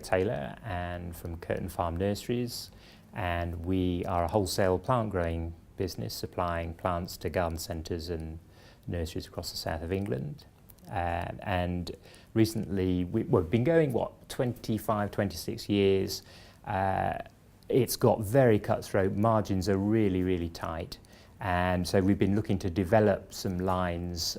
Taylor and from Kirton Farm Nurseries, and we are a wholesale plant growing business supplying plants to garden centres and nurseries across the south of England. And recently, we've been going, 25, 26 years. It's got very cutthroat, margins are really, really tight. And so we've been looking to develop some lines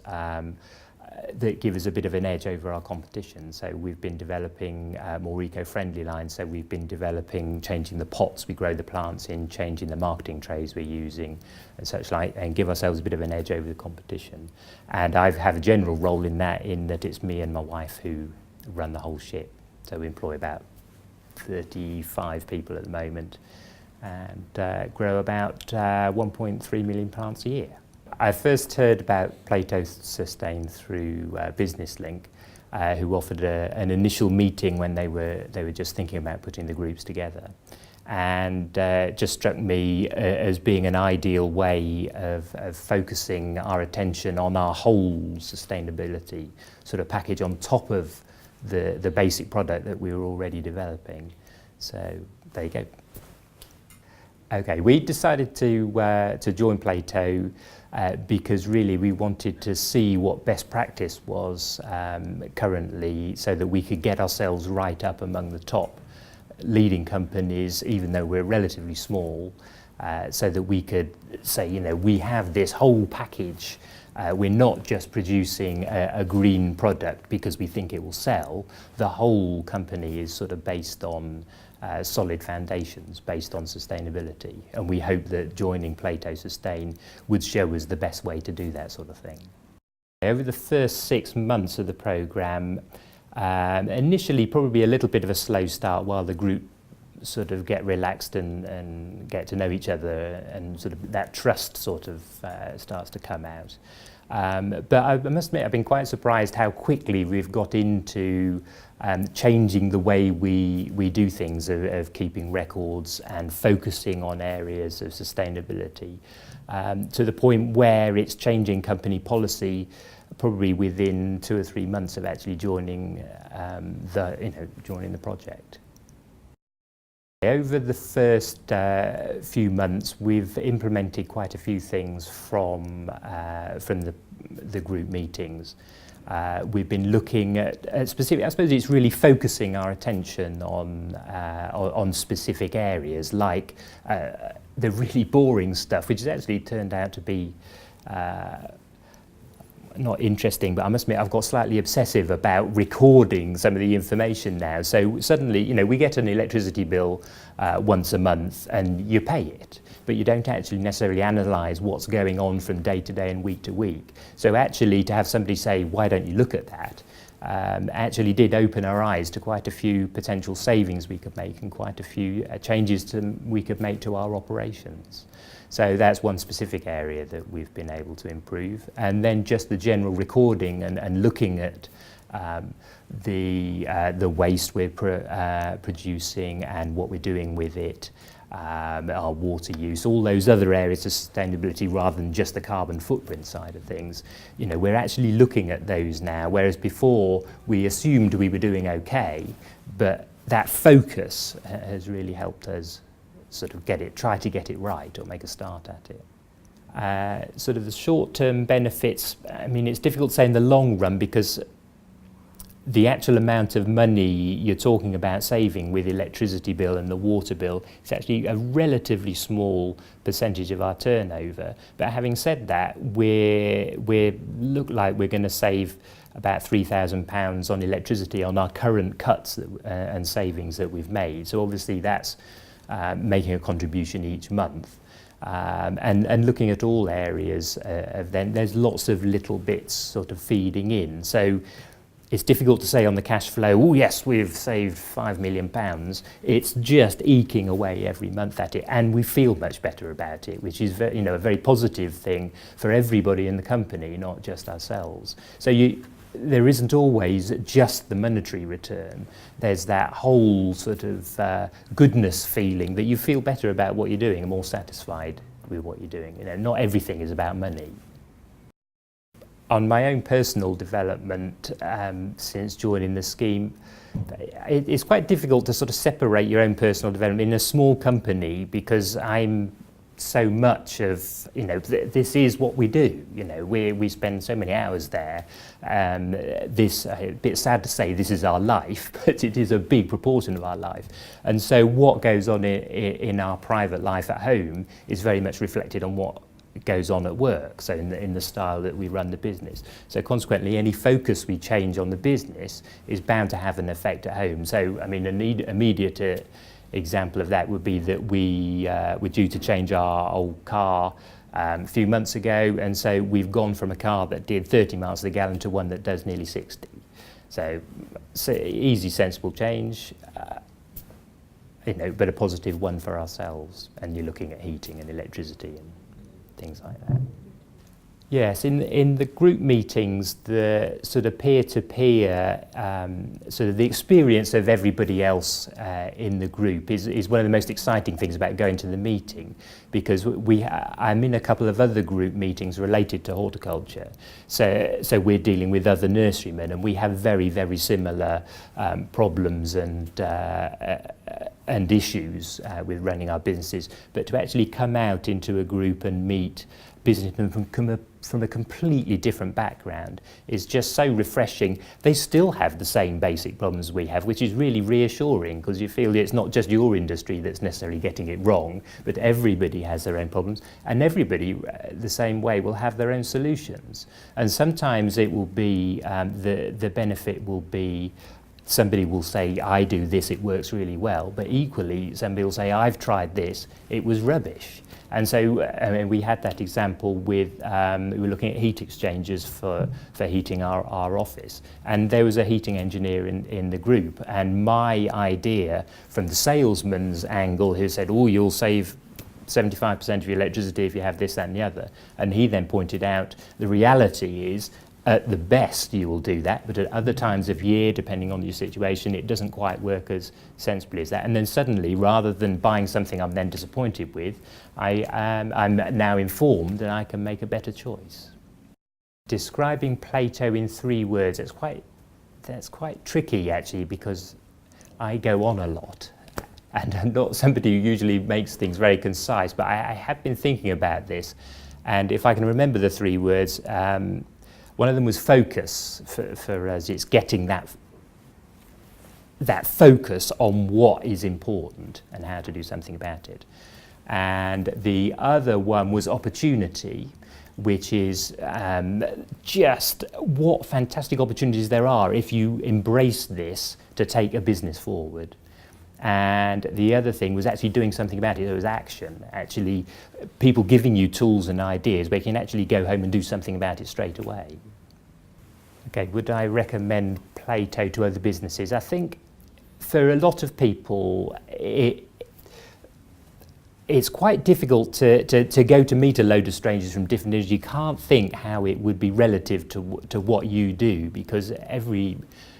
that give us a bit of an edge over our competition. So we've been developing more eco-friendly lines. So we've been developing, changing the pots we grow the plants in, changing the marketing trays we're using and such like, and give ourselves a bit of an edge over the competition. And I have a general role in that it's me and my wife who run the whole ship. So we employ about 35 people at the moment and grow about 1.3 million plants a year. I first heard about Plato Sustain through Business Link, who offered an initial meeting when they were just thinking about putting the groups together, and it just struck me as being an ideal way of focusing our attention on our whole sustainability sort of package on top of the basic product that we were already developing. So there you go. Okay, we decided to join Plato because really we wanted to see what best practice was currently, so that we could get ourselves right up among the top leading companies, even though we're relatively small, so that we could say, you know, we have this whole package. We're not just producing a green product because we think it will sell. The whole company is sort of based on solid foundations, based on sustainability. And we hope that joining Plato Sustain would show us the best way to do that sort of thing. Over the first 6 months of the programme, initially probably a little bit of a slow start while the group sort of get relaxed and get to know each other, and sort of that trust sort of starts to come out. But I must admit, I've been quite surprised how quickly we've got into changing the way we do things, of keeping records and focusing on areas of sustainability, to the point where it's changing company policy probably within 2 or 3 months of actually joining the project. Over the first few months, we've implemented quite a few things from the group meetings. We've been looking at specific. I suppose it's really focusing our attention on specific areas, like the really boring stuff, which has actually turned out to be not interesting, but I must admit I've got slightly obsessive about recording some of the information now. So suddenly, you know, we get an electricity bill once a month and you pay it, but you don't actually necessarily analyse what's going on from day to day and week to week. So actually to have somebody say, why don't you look at that, actually did open our eyes to quite a few potential savings we could make and quite a few changes we could make to our operations. So that's one specific area that we've been able to improve. And then just the general recording and looking at the waste we're producing and what we're doing with it, our water use, all those other areas of sustainability rather than just the carbon footprint side of things. You know, we're actually looking at those now, whereas before we assumed we were doing okay, but that focus has really helped us sort of try to get it right or make a start at it. Sort of the short-term benefits, I mean, it's difficult to say in the long run because the actual amount of money you're talking about saving with electricity bill and the water bill is actually a relatively small percentage of our turnover. But having said that, we look like we're going to save about £3,000 on electricity on our current cuts and savings that we've made. So obviously that's making a contribution each month. And looking at all areas of then, there's lots of little bits sort of feeding in. So it's difficult to say on the cash flow, oh yes, we've saved £5 million. It's just eking away every month at it, and we feel much better about it, which is a very positive thing for everybody in the company, not just ourselves. So there isn't always just the monetary return. There's that whole sort of goodness feeling that you feel better about what you're doing and more satisfied with what you're doing. You know, not everything is about money. On my own personal development since joining the scheme, it's quite difficult to sort of separate your own personal development in a small company, because I'm so much of, this is what we do. We spend so many hours there. This, a bit sad to say, this is our life, but it is a big proportion of our life. And so what goes on in our private life at home is very much reflected on what goes on at work, so in the style that we run the business. So consequently, any focus we change on the business is bound to have an effect at home. So, I mean, an immediate example of that would be that we were due to change our old car a few months ago, and so we've gone from a car that did 30 miles to the gallon to one that does nearly 60. So easy, sensible change, but a positive one for ourselves. And you're looking at heating and electricity and things like that. Yes, in the group meetings, the sort of peer-to-peer, sort of the experience of everybody else in the group is one of the most exciting things about going to the meeting, because I'm in a couple of other group meetings related to horticulture. So we're dealing with other nurserymen, and we have very, very similar problems and issues with running our businesses. But to actually come out into a group and meet businessmen from a completely different background is just so refreshing. They still have the same basic problems we have, which is really reassuring, because you feel it's not just your industry that's necessarily getting it wrong, but everybody has their own problems, and everybody the same way will have their own solutions. And sometimes it will be, the benefit will be, somebody will say, I do this, it works really well, but equally somebody will say, I've tried this, it was rubbish. And so we had that example with, we were looking at heat exchangers for heating our office. And there was a heating engineer in the group. And my idea from the salesman's angle, who said, oh, you'll save 75% of your electricity if you have this, that and the other. And he then pointed out the reality is, at the best you will do that, but at other times of year, depending on your situation, it doesn't quite work as sensibly as that. And then suddenly, rather than buying something I'm then disappointed with, I'm now informed and I can make a better choice. Describing Plato in 3 words, that's quite tricky actually, because I go on a lot. And I'm not somebody who usually makes things very concise, but I have been thinking about this. And if I can remember the 3 words, one of them was focus. For us, it's getting that focus on what is important and how to do something about it. And the other one was opportunity, which is just what fantastic opportunities there are if you embrace this to take a business forward. And the other thing was actually doing something about it. There was action, actually people giving you tools and ideas where you can actually go home and do something about it straight away. Okay, would I recommend Plato to other businesses? I think for a lot of people, it's quite difficult to go to meet a load of strangers from different industries. You can't think how it would be relative to what you do, because every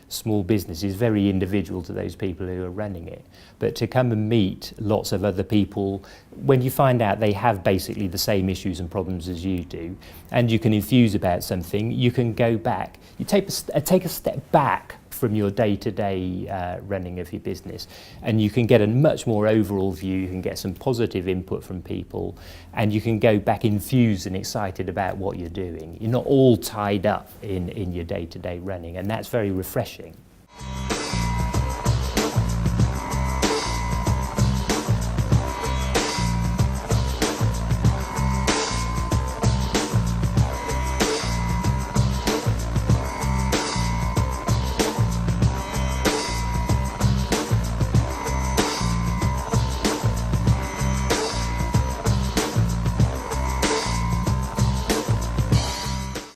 small business is very individual to those people who are running it. But to come and meet lots of other people, when you find out they have basically the same issues and problems as you do, and you can enthuse about something, you can go back. You take a step back from your day-to-day running of your business, and you can get a much more overall view. You can get some positive input from people, and you can go back enthused and excited about what you're doing. You're not all tied up in your day-to-day running, and that's very refreshing.